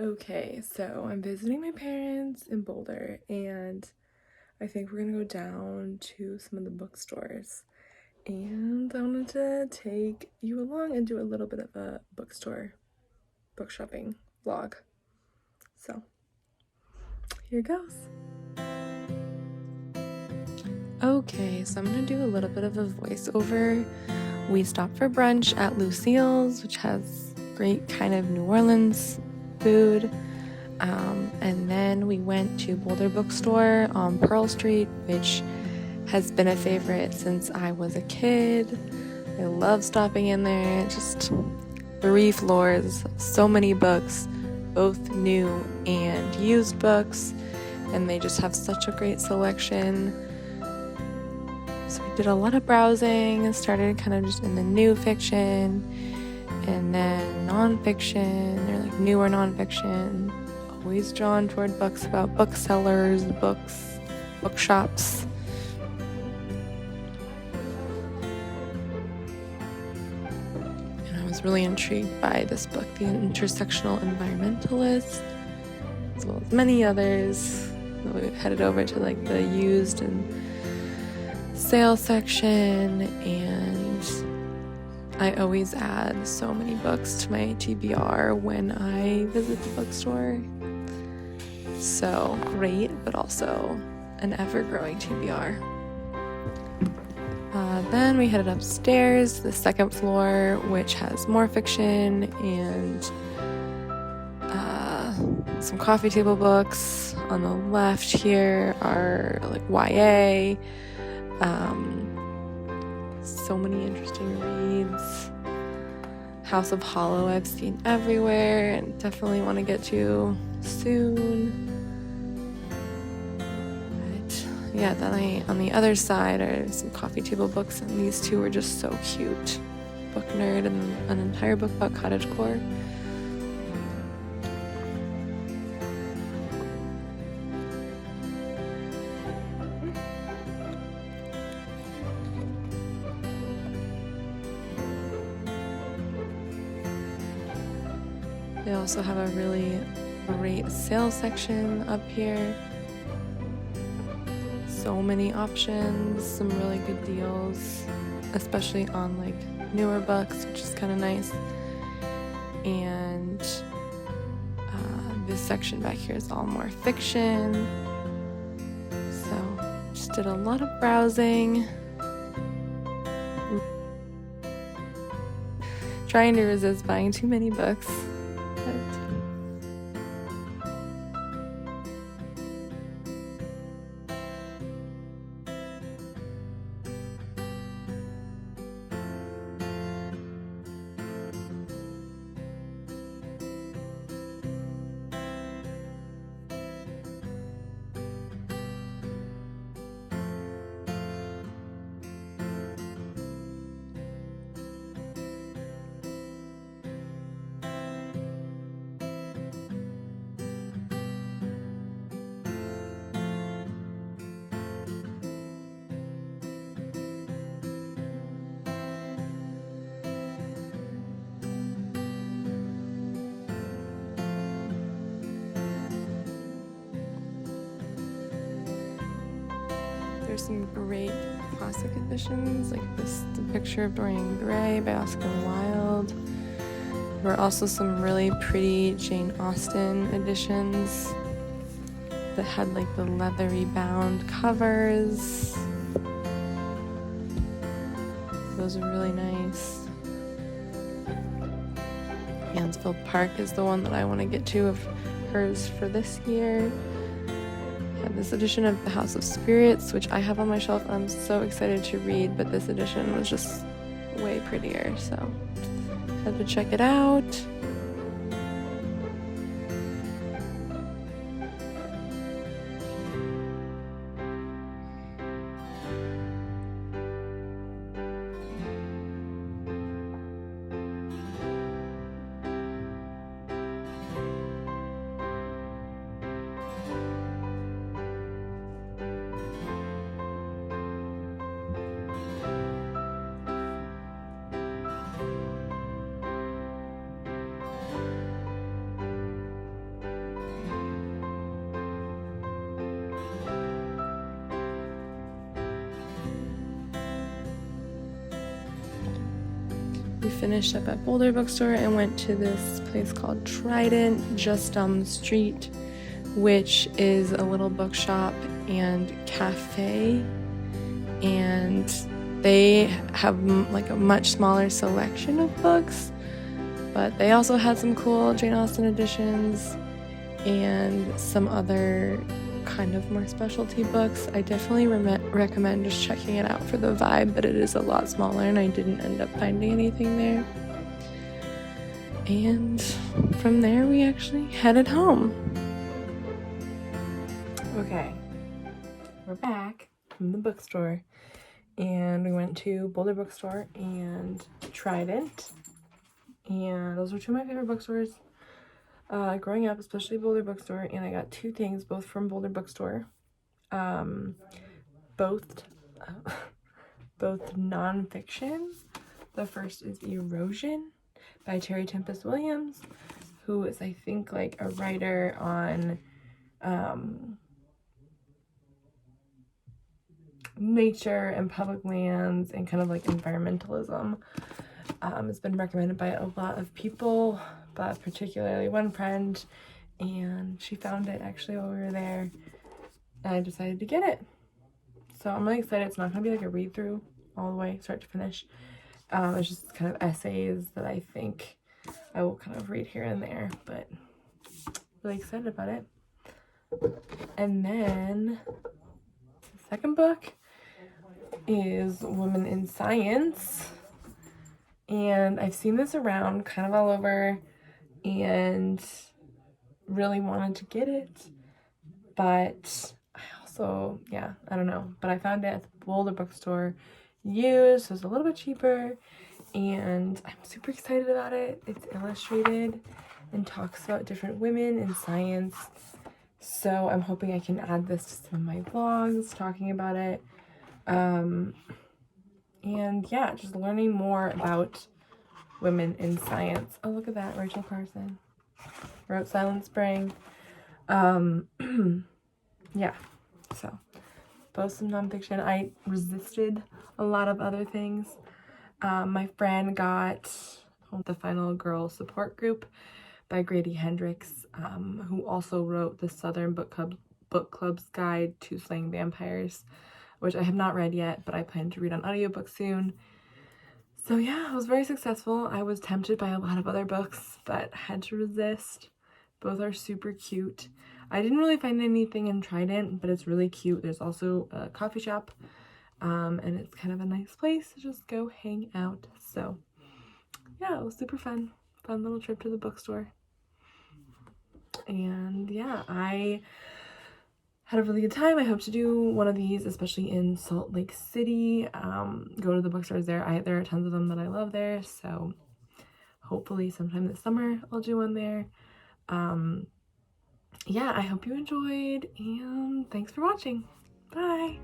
Okay, so I'm visiting my parents in Boulder, and I think we're gonna go down to some of the bookstores. And I wanted to take you along and do a little bit of a book shopping vlog. So here goes. Okay, so I'm gonna do a little bit of a voiceover. We stopped for brunch at Lucille's, which has great kind of New Orleans food. And then we went to Boulder Bookstore on Pearl Street, which has been a favorite since I was a kid. I love stopping in there. Just 3 floors, so many books, both new and used books, and they just have such a great selection. So we did a lot of browsing and started kind of just in the new fiction and then nonfiction, or like newer nonfiction. Always drawn toward books about booksellers, bookshops. And I was really intrigued by this book, The Intersectional Environmentalist, as well as many others. So we headed over to like the used and sale section, and I always add so many books to my TBR when I visit the bookstore. So great, but also an ever-growing TBR. Then we headed upstairs, the 2nd floor, which has more fiction and some coffee table books. On the left here are like YA. So many interesting reads. House of Hollow I've seen everywhere and definitely want to get to soon. But yeah, then on the other side are some coffee table books, and these two were just so cute. Book Nerd and an entire book about cottagecore. They also have a really great sale section up here. So many options, some really good deals, especially on like newer books, which is kind of nice. And this section back here is all more fiction. So just did a lot of browsing. Trying to resist buying too many books. There's some great classic editions, like this, The Picture of Dorian Gray by Oscar Wilde. There were also some really pretty Jane Austen editions that had like the leathery bound covers. Those are really nice. Mansfield Park is the one that I want to get to of hers for this year. This edition of The House of Spirits, which I have on my shelf and I'm so excited to read, but this edition was just way prettier, so had to check it out. we finished up at Boulder Bookstore and went to this place called Trident just down the street, which is a little bookshop and cafe, and they have like a much smaller selection of books, but they also had some cool Jane Austen editions and some other kind of more specialty books. I definitely recommend just checking it out for the vibe, but it is a lot smaller and I didn't end up finding anything there. And from there we actually headed home. Okay, we're back from the bookstore and we went to Boulder Bookstore and Trident, and those were two of my favorite bookstores growing up, especially Boulder Bookstore. And I got two things both from Boulder Bookstore, both nonfiction. The first is Erosion by Terry Tempest Williams, who is, I think, like a writer on nature and public lands and kind of like environmentalism. It's been recommended by a lot of people, but particularly one friend, and she found it actually while we were there, and I decided to get it. So I'm really excited. It's not going to be like a read-through all the way, start to finish. It's just kind of essays that I think I will kind of read here and there, but really excited about it. And then the second book is Women in Science, and I've seen this around kind of all over and really wanted to get it, but I also, I don't know, but I found it at the Boulder Bookstore used, so it's a little bit cheaper, and I'm super excited about it. It's illustrated and talks about different women in science, so I'm hoping I can add this to some of my vlogs talking about it. And yeah, just learning more about women in science. Oh, look at that, Rachel Carson wrote Silent Spring. Yeah, so both some nonfiction. I resisted a lot of other things. My friend got The Final Girl Support Group by Grady Hendrix, who also wrote the Southern Book Club's Guide to Slaying Vampires, which I have not read yet, but I plan to read on audiobook soon. So yeah, it was very successful. I was tempted by a lot of other books, but had to resist. Both are super cute. I didn't really find anything in Trident, but it's really cute. There's also a coffee shop, and it's kind of a nice place to just go hang out. So yeah, it was super fun. Fun little trip to the bookstore. And yeah, I had a really good time. I hope to do one of these, especially in Salt Lake City. Go to the bookstores there. There are tons of them that I love there, so hopefully sometime this summer I'll do one there. Yeah, I hope you enjoyed, and thanks for watching. Bye!